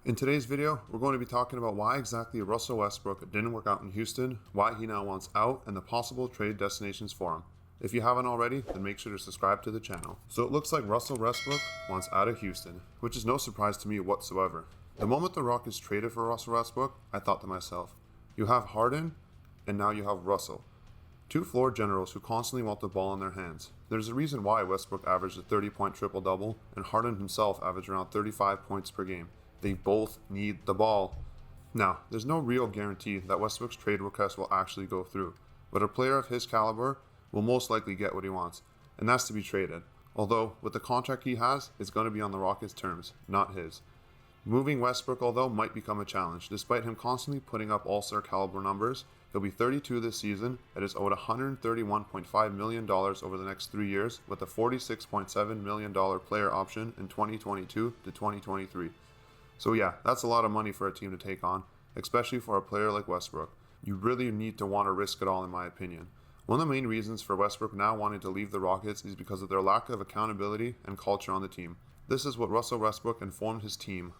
In today's video, we're going to be talking about why exactly Russell Westbrook didn't work out in Houston, why he now wants out, and the possible trade destinations for him. If you haven't already, then make sure to subscribe to the channel. So it looks like Russell Westbrook wants out of Houston, which is no surprise to me whatsoever. The moment the Rockets traded for Russell Westbrook, I thought to myself, you have Harden, and now you have Russell. Two floor generals who constantly want the ball in their hands. There's a reason why Westbrook averaged a 30-point triple-double, and Harden himself averaged around 35 points per game. They both need the ball. Now, there's no real guarantee that Westbrook's trade request will actually go through, but a player of his caliber will most likely get what he wants, and that's to be traded. Although, with the contract he has, it's going to be on the Rockets' terms, not his. Moving Westbrook, although, might become a challenge. Despite him constantly putting up all-star caliber numbers, he'll be 32 this season and is owed $131.5 million over the next 3 years, with a $46.7 million player option in 2022 to 2023. So yeah, that's a lot of money for a team to take on, especially for a player like Westbrook. You really need to want to risk it all, in my opinion. One of the main reasons for Westbrook now wanting to leave the Rockets is because of their lack of accountability and culture on the team. This is what Russell Westbrook informed his team.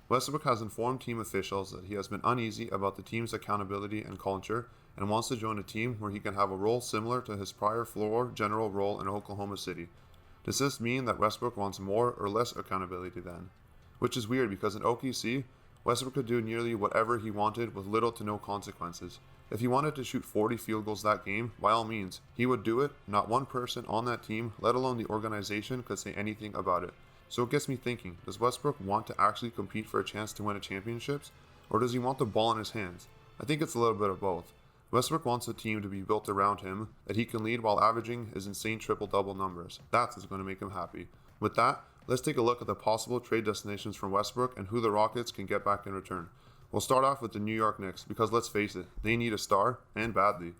Westbrook has informed team officials that he has been uneasy about the team's accountability and culture and wants to join a team where he can have a role similar to his prior floor general role in Oklahoma City. Does this mean that Westbrook wants more or less accountability then? Which is weird because in OKC, Westbrook could do nearly whatever he wanted with little to no consequences. If he wanted to shoot 40 field goals that game, by all means, he would do it. Not one person on that team, let alone the organization, could say anything about it. So it gets me thinking, does Westbrook want to actually compete for a chance to win a championships? Or does he want the ball in his hands? I think it's a little bit of both. Westbrook wants a team to be built around him, that he can lead while averaging his insane triple-double numbers. That's what's going to make him happy. With that, let's take a look at the possible trade destinations from Westbrook and who the Rockets can get back in return. We'll start off with the New York Knicks, because let's face it, they need a star, and badly.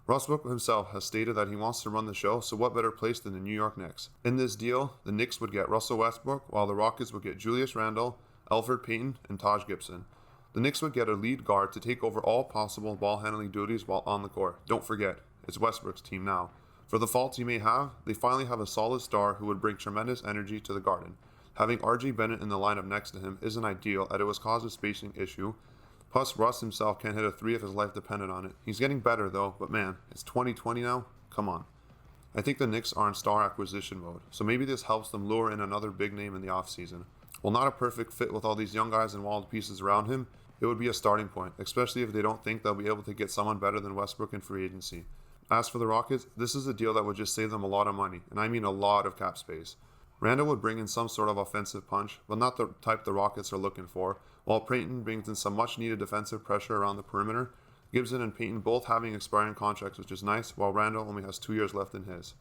Westbrook himself has stated that he wants to run the show, so what better place than the New York Knicks? In this deal, the Knicks would get Russell Westbrook, while the Rockets would get Julius Randle, Elfrid Payton, and Taj Gibson. The Knicks would get a lead guard to take over all possible ball-handling duties while on the court. Don't forget, it's Westbrook's team now. For the faults he may have, they finally have a solid star who would bring tremendous energy to the Garden. Having RJ Bennett in the lineup next to him isn't ideal, as it was cause a spacing issue. Plus, Russ himself can't hit a three if his life depended on it. He's getting better though, but man, it's 2020 now? Come on. I think the Knicks are in star acquisition mode, so maybe this helps them lure in another big name in the offseason. While not a perfect fit with all these young guys and wild pieces around him, it would be a starting point, especially if they don't think they'll be able to get someone better than Westbrook in free agency. As for the Rockets, this is a deal that would just save them a lot of money, and I mean a lot of cap space. Randle would bring in some sort of offensive punch, but not the type the Rockets are looking for, while Payton brings in some much-needed defensive pressure around the perimeter. Gibson and Payton both having expiring contracts, which is nice, while Randle only has 2 years left in his.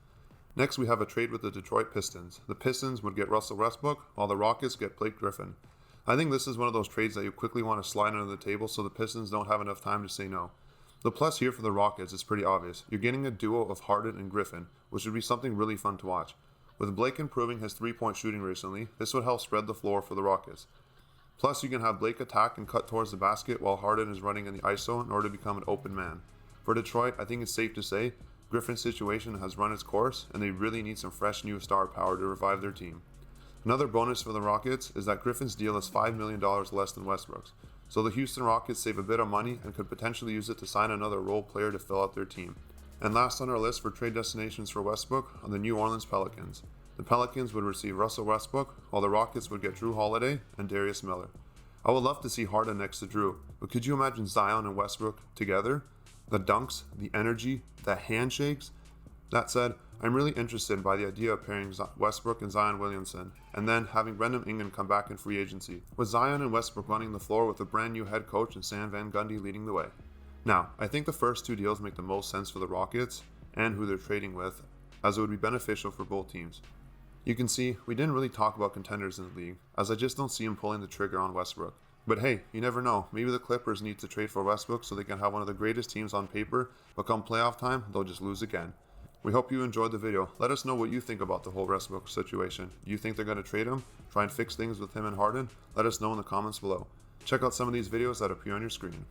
Next, we have a trade with the Detroit Pistons. The Pistons would get Russell Westbrook, while the Rockets get Blake Griffin. I think this is one of those trades that you quickly want to slide under the table so the Pistons don't have enough time to say no. The plus here for the Rockets is pretty obvious. You're getting a duo of Harden and Griffin, which would be something really fun to watch. With Blake improving his three-point shooting recently, this would help spread the floor for the Rockets. Plus, you can have Blake attack and cut towards the basket while Harden is running in the ISO in order to become an open man. For Detroit, I think it's safe to say Griffin's situation has run its course, and they really need some fresh new star power to revive their team. Another bonus for the Rockets is that Griffin's deal is $5 million less than Westbrook's, so the Houston Rockets save a bit of money and could potentially use it to sign another role player to fill out their team. And last on our list for trade destinations for Westbrook are the New Orleans Pelicans. The Pelicans would receive Russell Westbrook, while the Rockets would get Drew Holiday and Darius Miller. I would love to see Harden next to Drew, but could you imagine Zion and Westbrook together? The dunks, the energy, the handshakes? That said, I'm really interested by the idea of pairing Westbrook and Zion Williamson, and then having Brandon Ingram come back in free agency, with Zion and Westbrook running the floor with a brand new head coach and Stan Van Gundy leading the way. Now, I think the first two deals make the most sense for the Rockets and who they're trading with, as it would be beneficial for both teams. You can see, we didn't really talk about contenders in the league, as I just don't see him pulling the trigger on Westbrook. But hey, you never know, maybe the Clippers need to trade for Westbrook so they can have one of the greatest teams on paper, but come playoff time, they'll just lose again. We hope you enjoyed the video. Let us know what you think about the whole Westbrook situation. Do you think they're going to trade him? Try and fix things with him and Harden? Let us know in the comments below. Check out some of these videos that appear on your screen.